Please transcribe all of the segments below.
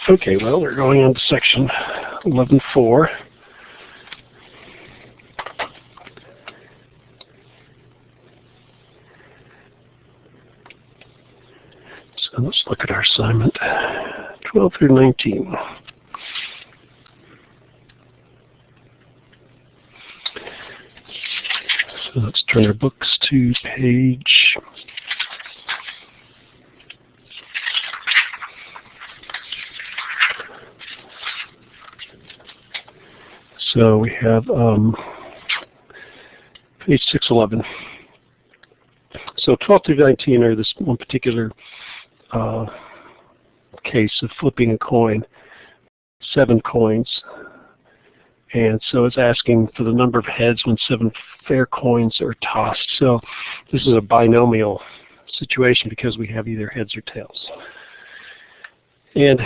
Okay, well, we're going on to section 11.4. So let's look at our assignment 12 through 19. So let's turn our books to page 611. So 12 through 19 are this one particular case of flipping a coin, 7 coins. And so it's asking for the number of heads when 7 fair coins are tossed. So this is a binomial situation because we have either heads or tails. And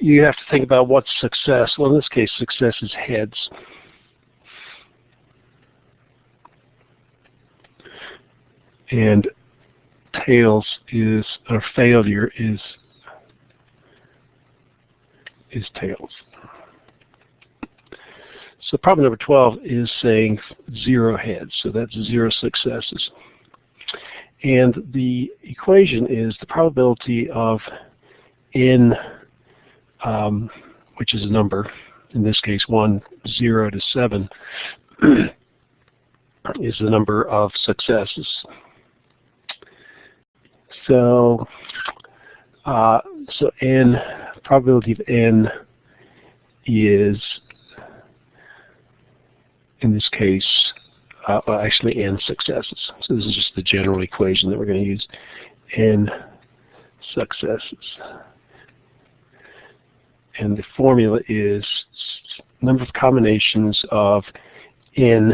you have to think about what's success. Well, in this case, success is heads. And tails is, or failure is tails. So problem number 12 is saying 0 heads, so that's 0 successes. And the equation is the probability of n, which is a number, in this case 1, 0 to 7, is the number of successes. So, n, probability of n is, in this case, well, actually n successes. So this is just the general equation that we're going to use. N successes. And the formula is number of combinations of n.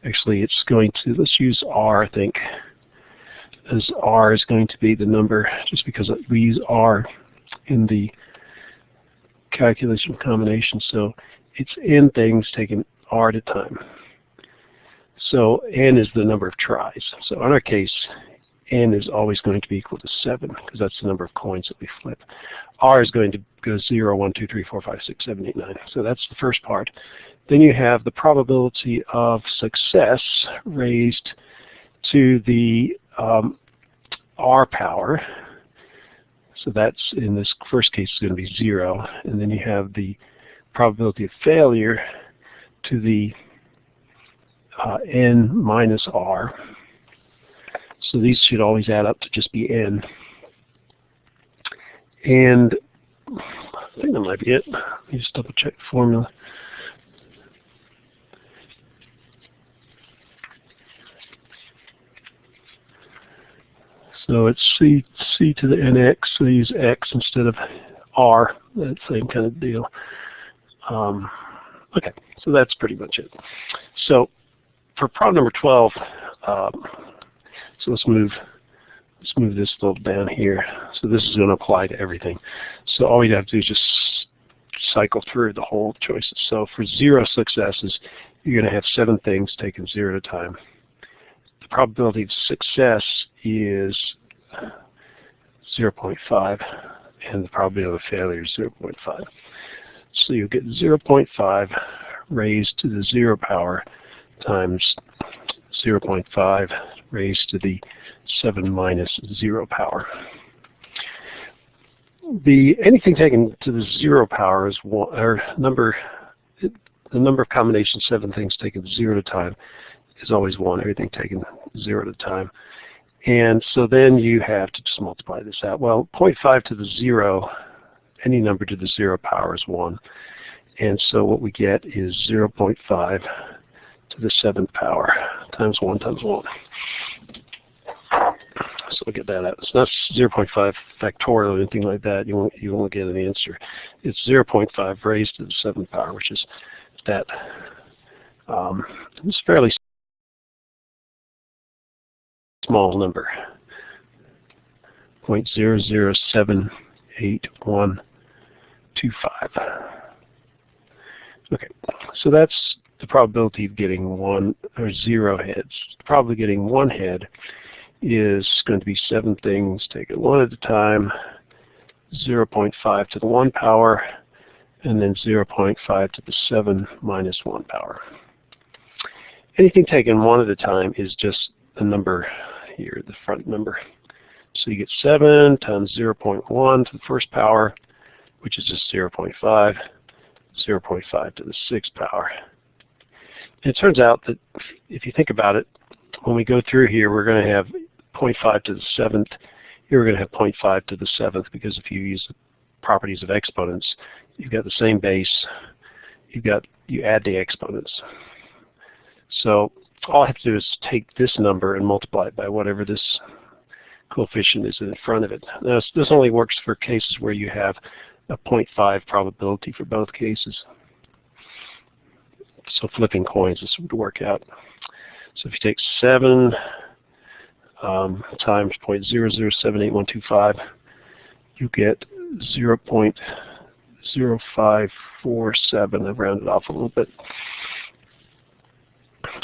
Actually, it's going to, let's use r, I think, as r is going to be the number, just because we use r in the calculation of combination. So it's n things taken r at a time. So n is the number of tries. So in our case, n is always going to be equal to 7, because that's the number of coins that we flip. R is going to go 0, 1, 2, 3, 4, 5, 6, 7, 8, 9. So that's the first part. Then you have the probability of success raised to the r power. So that's, in this first case, is going to be 0. And then you have the probability of failure to the n minus r. So these should always add up to just be n. And I think that might be it. Let me just double check the formula. So it's c to the nx, so use x instead of r, that same kind of deal. Okay, so that's pretty much it. So for problem number 12, so let's move this little down here. So this is going to apply to everything. So all we have to do is just cycle through the whole choices. So for 0 successes, you're going to have 7 things taken 0 at a time. The probability of success is 0.5, and the probability of failure is 0.5. So you'll get 0.5 raised to the 0 power times 0.5 raised to the 7 minus 0 power. Anything taken to the 0 power is one, or the number of combinations, 7 things taken 0 at a time, is always 1. Everything taken 0 at a time. And so then you have to just multiply this out. Well, 0.5 to the 0, any number to the 0 power is 1. And so what we get is 0.5 to the 7th power times 1 times 1. So we'll get that out. It's not 0.5 factorial or anything like that. You won't get an answer. It's 0.5 raised to the 7th power, which is that. It's fairly small number, 0.007812. Okay, so that's the probability of getting 1 or 0 heads. Probably getting 1 head is going to be 7 things taken 1 at a time, 0.5 to the 1 power, and then 0.5 to the 7 minus 1 power. Anything taken one at a time is just the number here, the front number. So you get 7 times 0.1 to the first power, which is just 0.5, 0.5 to the 6th power. And it turns out that if you think about it, when we go through here, we're going to have 0.5 to the 7th. Here we're going to have 0.5 to the 7th, because if you use the properties of exponents, you've got the same base, you add the exponents. So all I have to do is take this number and multiply it by whatever this coefficient is in front of it. Now, this only works for cases where you have a 0.5 probability for both cases. So flipping coins, this would work out. So if you take 7 times 0.007812, you get 0.0547. I've rounded off a little bit.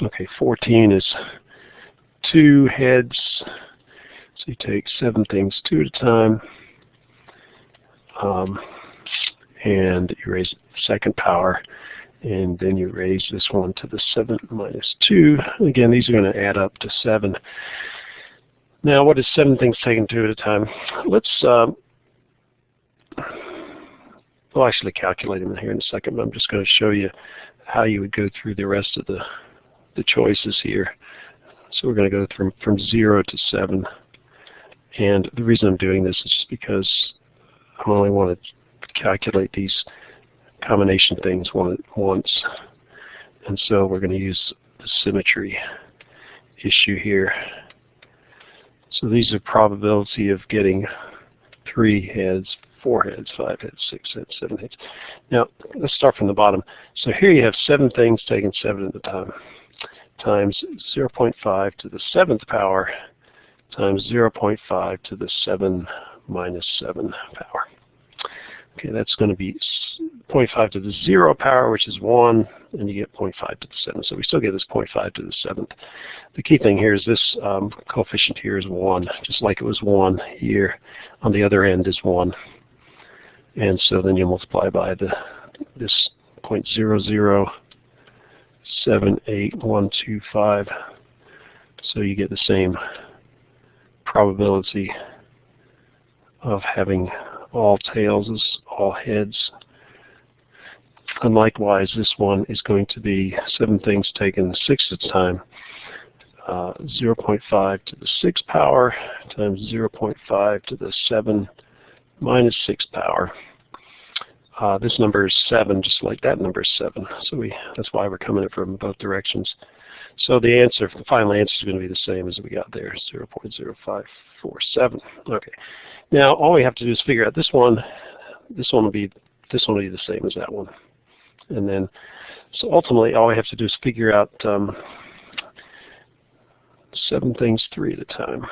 Okay, 14 is 2 heads. So you take 7 things 2 at a time, and you raise the second power, and then you raise this one to the 7 minus 2. Again, these are going to add up to 7. Now, what is 7 things taken 2 at a time? Let's, we'll actually calculate them in here in a second, but I'm just going to show you how you would go through the rest of the choices here. So we're going to go from 0 to 7. And the reason I'm doing this is just because I only want to calculate these combination things once. And so we're going to use the symmetry issue here. So these are probability of getting 3 heads, 4 heads, 5 heads, 6 heads, 7 heads. Now, let's start from the bottom. So here you have 7 things taken 7 at a time, times 0.5 to the 7th power, times 0.5 to the 7 minus 7 power. Okay, that's going to be 0.5 to the 0 power, which is 1, and you get 0.5 to the 7. So we still get this 0.5 to the 7th. The key thing here is this coefficient here is 1, just like it was 1 here. On the other end is 1. And so then you multiply by this 0.0078125. So you get the same probability of having all tails as all heads. And likewise, this one is going to be 7 things taken 6 at a time, 0.5 to the 6th power times 0.5 to the 7 minus 6 power. This number is 7, just like that number is 7. So that's why we're coming at it from both directions. So the answer, the final answer is going to be the same as we got there, 0.0547. Okay. Now all we have to do is figure out this one will be the same as that one. And then, so ultimately all we have to do is figure out 7 things 3 at a time.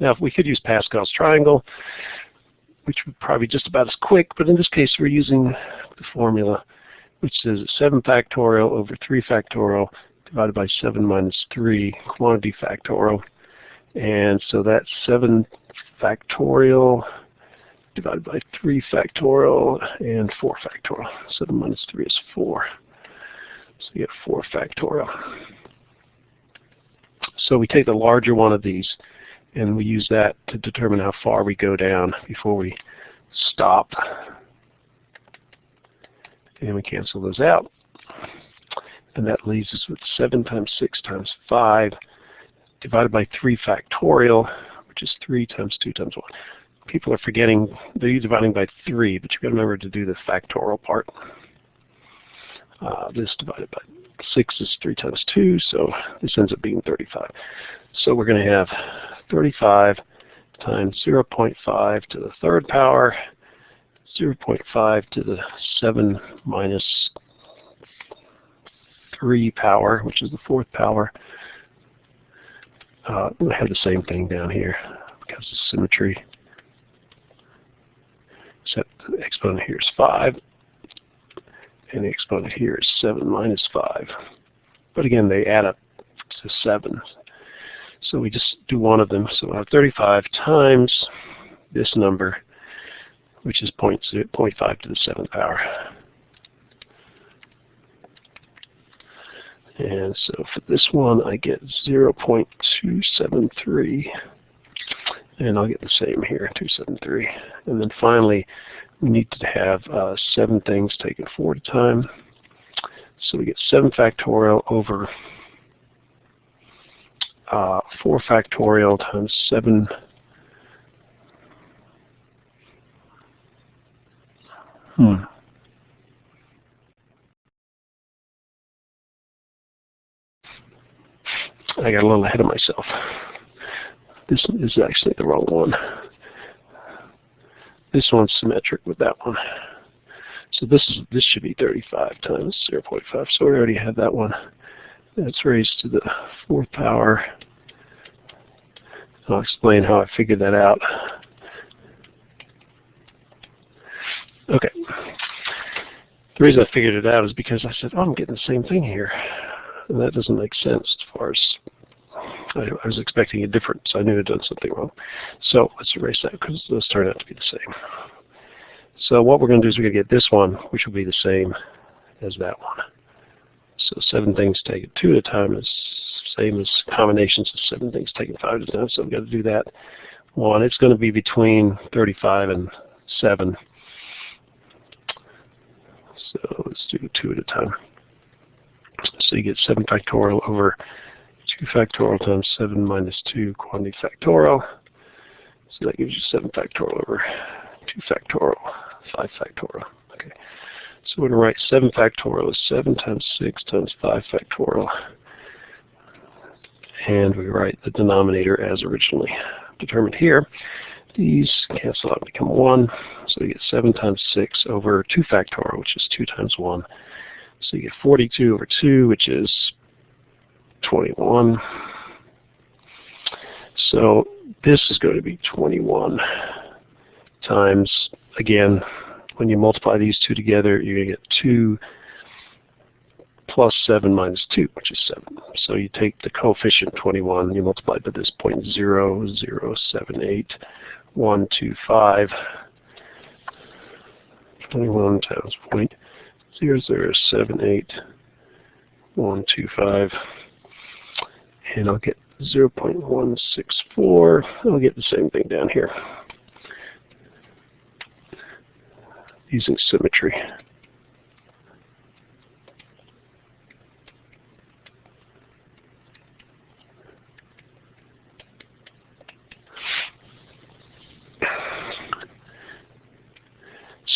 Now if we could use Pascal's triangle, which would probably be just about as quick, but in this case we're using the formula which says 7 factorial over 3 factorial divided by 7 minus 3 quantity factorial. And so that's 7 factorial divided by 3 factorial and 4 factorial. 7 minus 3 is 4. So you get 4 factorial. So we take the larger one of these and we use that to determine how far we go down before we stop. And we cancel those out. And that leaves us with 7 times 6 times 5 divided by 3 factorial, which is 3 times 2 times 1. People are forgetting, they're dividing by 3, but you've got to remember to do the factorial part. This divided by 6 is 3 times 2, so this ends up being 35. So we're going to have 35 times 0.5 to the 3rd power, 0.5 to the 7 minus 3 power, which is the 4th power. We'll have the same thing down here because of symmetry. Except the exponent here is 5, and the exponent here is 7 minus 5. But again, they add up to 7. So we just do one of them. So we'll have 35 times this number, which is 0.5 to the 7th power. And so for this one, I get 0.273, and I'll get the same here, 273. And then finally, we need to have 7 things taken 4 at a time. So we get 7 factorial over 4 factorial times 7. I got a little ahead of myself. This is actually the wrong one. This one's symmetric with that one. So this should be 35 times 0.5. So we already have that one. That's raised to the 4th power. I'll explain how I figured that out. Okay. The reason I figured it out is because I said, oh, I'm getting the same thing here. And that doesn't make sense as far as I was expecting a different, so I knew I'd done something wrong. So let's erase that because those turn out to be the same. So what we're going to do is we're going to get this one, which will be the same as that one. So 7 things taken 2 at a time is the same as combinations of 7 things taken 5 at a time. So we've got to do that one. It's going to be between 35 and 7. So let's do 2 at a time. So you get 7 factorial over 2 factorial times 7 minus 2 quantity factorial. So that gives you 7 factorial over 2 factorial, 5 factorial. Okay. So we're going to write 7 factorial is 7 times 6 times 5 factorial. And we write the denominator as originally determined here. These cancel out and become 1. So we get 7 times 6 over 2 factorial, which is 2 times 1. So you get 42 over 2, which is 21. So this is going to be 21 times, again, when you multiply these two together, you're going to get 2 plus 7 minus 2, which is 7. So you take the coefficient 21, you multiply by this 0.0078125. 21 times 0.0078125. And I'll get 0.164. I'll get the same thing down here using symmetry.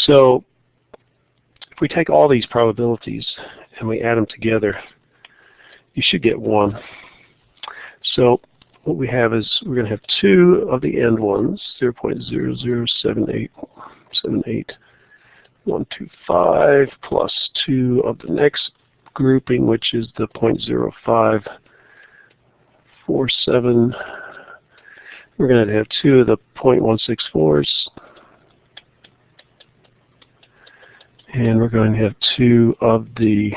So if we take all these probabilities and we add them together, you should get 1. So what we have is we're going to have 2 of the end ones, 0.0078125 plus 2 of the next grouping, which is the 0.0547. We're going to have 2 of the 0.164s. And we're going to have 2 of the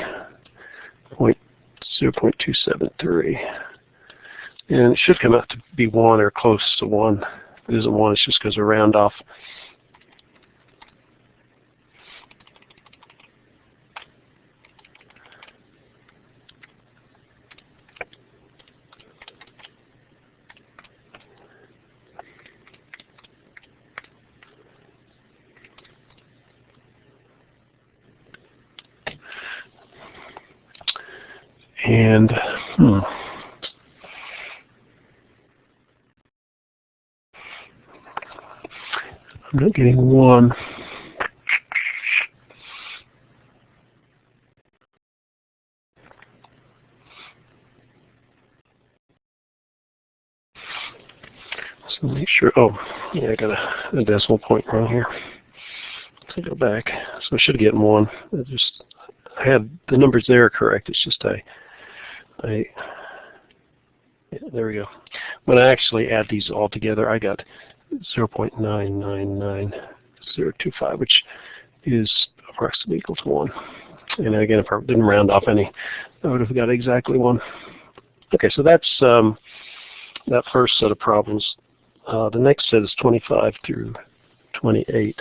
0.273. And it should come out to be 1 or close to 1. If it isn't 1, it's just because we round off. And I'm not getting 1. So make sure, oh, yeah, I got a decimal point wrong here. So go back. So I should get 1. I had the numbers there correct. It's just yeah, there we go. When I actually add these all together, I got 0.999025, which is approximately equal to 1. And again, if I didn't round off any, I would have got exactly 1. Okay, so that's that first set of problems. The next set is 25 through 28.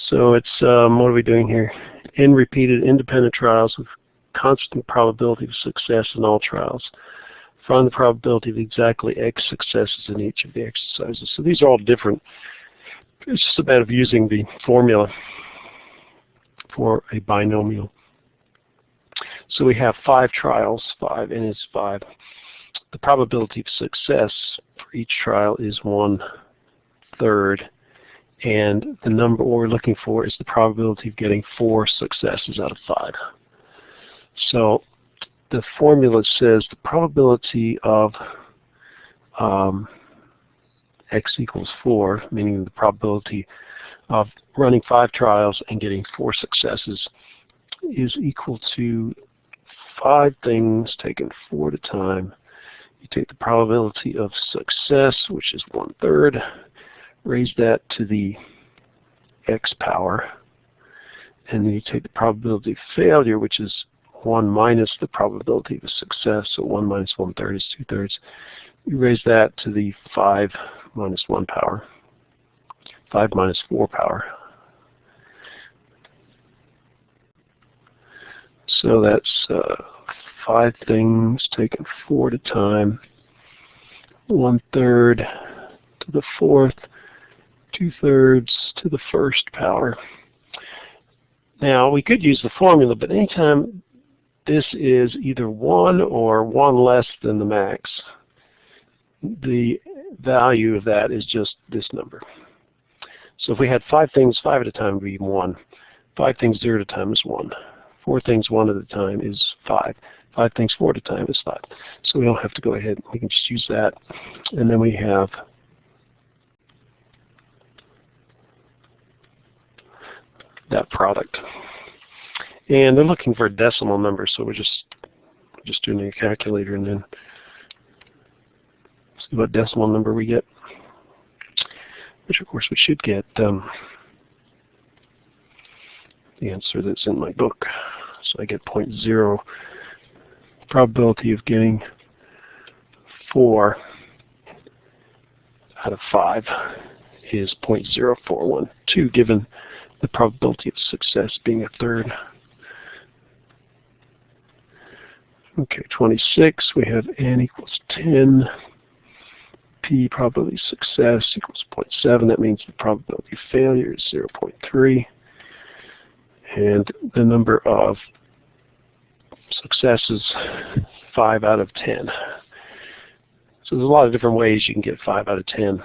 So it's, what are we doing here? N repeated independent trials with constant probability of success in all trials. Find the probability of exactly X successes in each of the exercises. So these are all different. It's just a matter of using the formula for a binomial. So we have 5 trials, 5, N is 5. The probability of success for each trial is 1/3. And the number what we're looking for is the probability of getting 4 successes out of 5. So the formula says the probability of X equals 4, meaning the probability of running 5 trials and getting 4 successes, is equal to 5 things taken 4 at a time. You take the probability of success, which is 1/3, raise that to the X power, and then you take the probability of failure, which is 1 minus the probability of a success, so 1 minus 1/3 is 2/3. You raise that to the 5 minus 1 power, 5 minus 4 power. So that's 5 things taken 4 at a time, 1/3 to the 4th, 2/3 to the 1st power. Now we could use the formula, but anytime this is either 1 or 1 less than the max, the value of that is just this number. So if we had 5 things 5 at a time, it would be 1. 5 things 0 at a time is 1. 4 things 1 at a time is 5. 5 things 4 at a time is 5. So we don't have to go ahead. We can just use that. And then we have that product. And they're looking for a decimal number, so we're just doing a calculator and then see what decimal number we get, which of course we should get the answer that's in my book. So I get 0.0. Probability of getting 4 out of 5 is 0.0412, given the probability of success being 1/3. Okay, 26, we have N equals 10. P, probability of success, equals 0.7. That means the probability of failure is 0.3. And the number of successes, 5 out of 10. So there's a lot of different ways you can get 5 out of 10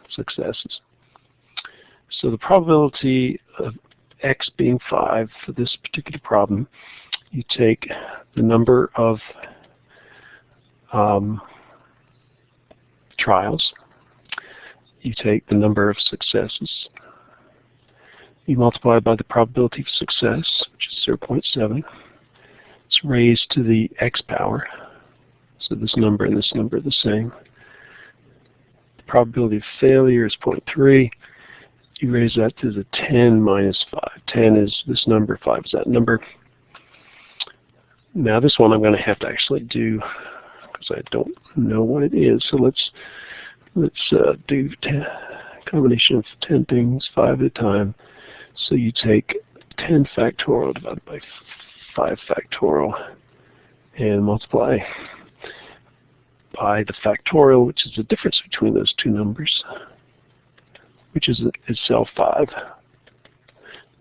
successes. So the probability of X being 5 for this particular problem, you take the number of trials, you take the number of successes, you multiply by the probability of success, which is 0.7. It's raised to the X power, so this number and this number are the same. The probability of failure is 0.3. You raise that to the 10 minus 5. 10 is this number, 5 is that number. Now this one I'm going to have to actually do because I don't know what it is. So let's do combination of 10 things 5 at a time. So you take 10 factorial divided by 5 factorial and multiply by the factorial, which is the difference between those two numbers, which is itself 5.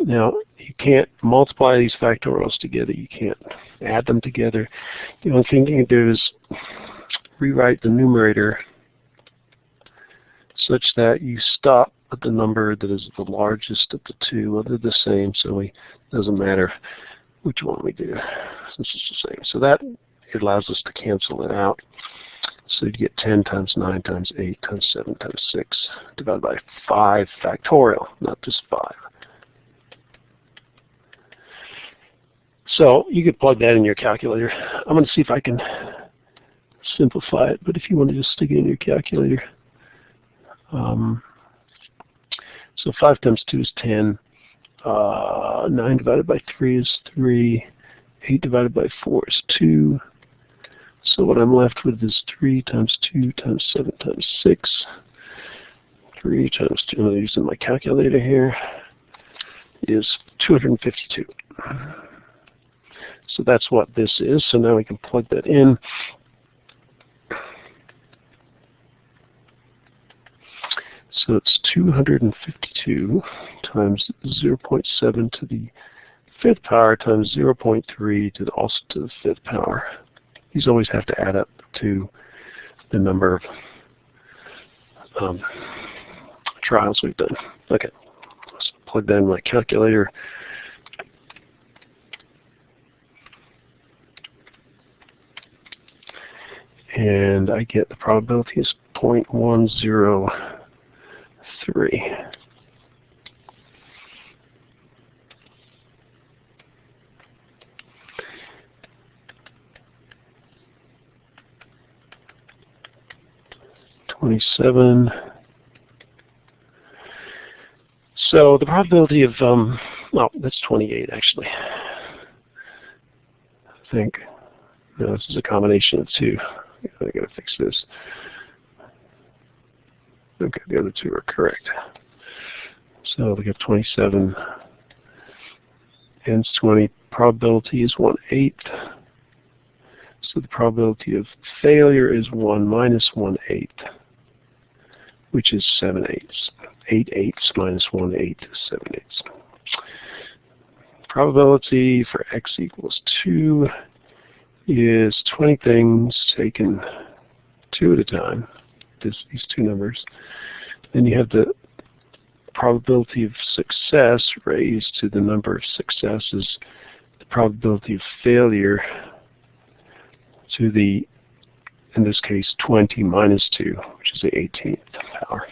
Now, you can't multiply these factorials together. You can't add them together. The only thing you can do is rewrite the numerator such that you stop at the number that is the largest of the two. Well, they're the same, so it doesn't matter which one we do, since it's the same. So that it allows us to cancel it out. So you get 10 times 9 times 8 times 7 times 6 divided by 5 factorial, not just 5. So you could plug that in your calculator. I'm going to see if I can simplify it, but if you want to just stick it in your calculator. So 5 times 2 is 10. 9 divided by 3 is 3. 8 divided by 4 is 2. So what I'm left with is 3 times 2 times 7 times 6. 3 times 2, I'm using my calculator here. is 252. So that's what this is. So now we can plug that in. So it's 252 times 0.7 to the 5th power times 0.3 to the, also to the 5th power. These always have to add up to the number of trials we've done. Okay, let's plug that in my calculator. And I get the probability is 0.103. So the probability of, well, that's 28 actually. I think. No, this is a combination of two. I gotta fix this. Okay, the other two are correct. So we have 27 and 20. Probability is 1/8. So the probability of failure is 1 minus 1/8, which is 7/8. 8/8 minus 1/8 is 7/8. Probability for x equals 2 is 20 things taken 2 at a time, these two numbers. Then you have the probability of success raised to the number of successes, the probability of failure to the, in this case, 20 minus 2, which is the 18th power.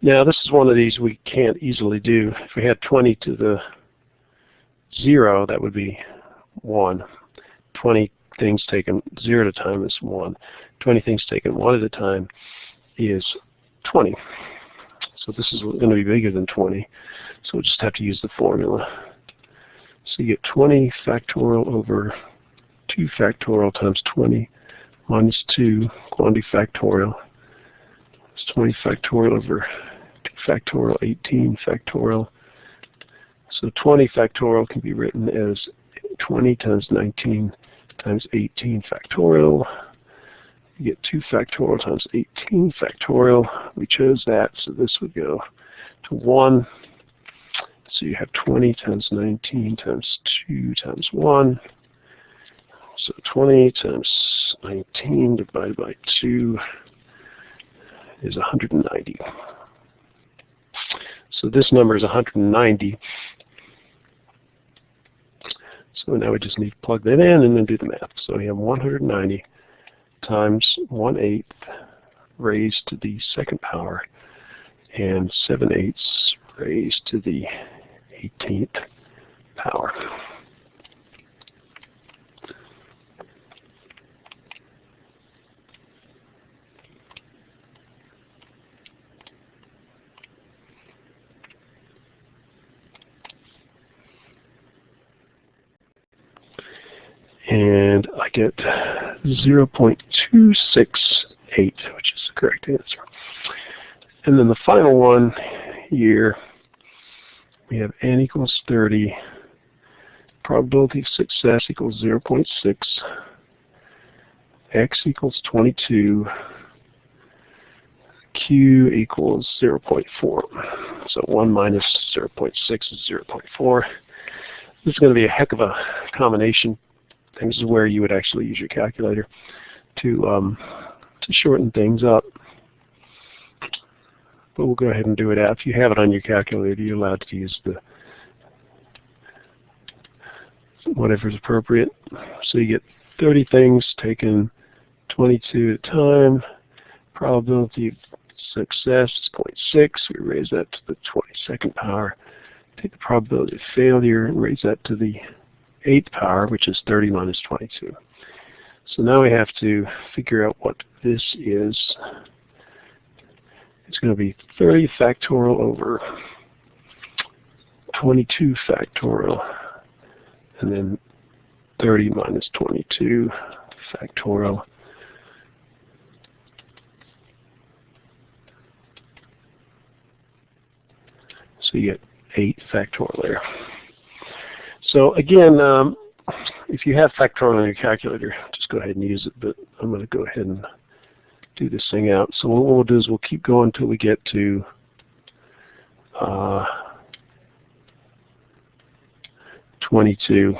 Now this is one of these we can't easily do. If we had 20 to the 0, that would be 1. 20 things taken 0 at a time is 1. 20 things taken 1 at a time is 20. So this is going to be bigger than 20. So we'll just have to use the formula. So you get 20 factorial over 2 factorial times 20 minus 2 quantity factorial. It's 20 factorial over 2 factorial, 18 factorial. So 20 factorial can be written as 20 times 19 times 18 factorial. You get 2 factorial times 18 factorial. We chose that, so this would go to 1. So you have 20 times 19 times 2 times 1. So 20 times 19 divided by 2 is 190. So this number is 190. So now we just need to plug that in and then do the math. So we have 190 times 1/8 raised to the 2nd power and 7/8 raised to the 18th power. And I get 0.268, which is the correct answer. And then the final one here, we have n equals 30. Probability of success equals 0.6. X equals 22. Q equals 0.4. So 1 minus 0.6 is 0.4. This is going to be a heck of a combination. This is where you would actually use your calculator to shorten things up. But we'll go ahead and do it out. If you have it on your calculator, you're allowed to use the whatever's appropriate. So you get 30 things taken 22 at a time. Probability of success is 0.6. We raise that to the 22nd power. Take the probability of failure and raise that to the 8th power, which is 30 minus 22. So now we have to figure out what this is. It's going to be 30 factorial over 22 factorial, and then 30 minus 22 factorial. So you get 8 factorial there. So again, if you have factorial on your calculator, just go ahead and use it, but I'm going to go ahead and do this thing out. So what we'll do is we'll keep going until we get to 22.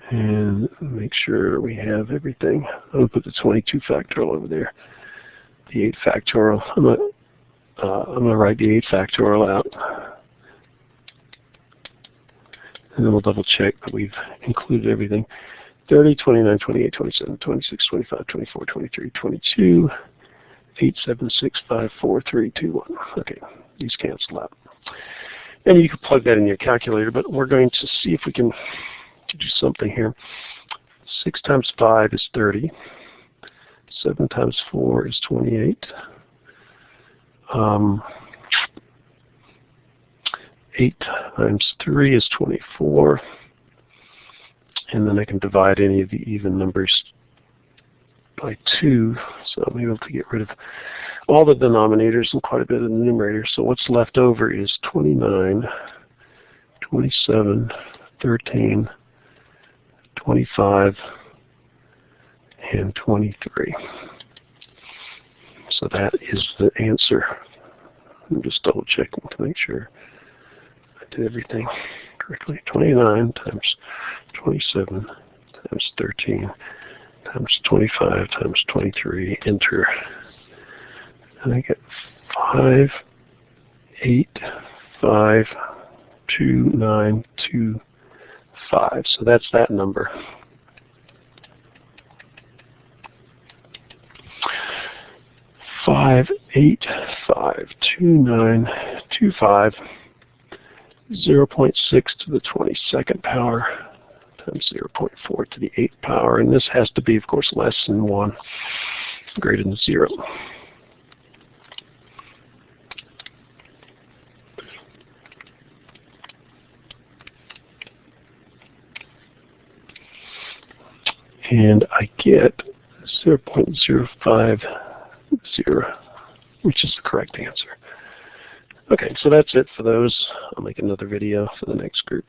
And make sure we have everything. I'm going to put the 22 factorial over there. The 8 factorial. I'm going to write the 8 factorial out. And then we'll double check that we've included everything. 30, 29, 28, 27, 26, 25, 24, 23, 22, 8, 7, 6, 5, 4, 3, 2, 1. Okay, these cancel out. And you can plug that in your calculator, but we're going to see if we can do something here. 6 times 5 is 30. 7 times 4 is 28. 8 times 3 is 24. And then I can divide any of the even numbers by 2. So I'm able to get rid of all the denominators and quite a bit of the numerator. So what's left over is 29, 27, 13, 25, and 23. So that is the answer. I'm just double checking to make sure I did everything correctly. 29 times 27 times 13 times 25 times 23, enter. And I get 5, 8, 5, 2, 9, 2, 5. So that's that number. Five, 8, 5, 2, 9, 2, 5, 0.6 to the 22nd power times 0.4 to the 8th power, and this has to be, of course, less than 1, greater than 0. And I get 0.050, which is the correct answer. Okay, so that's it for those. I'll make another video for the next group.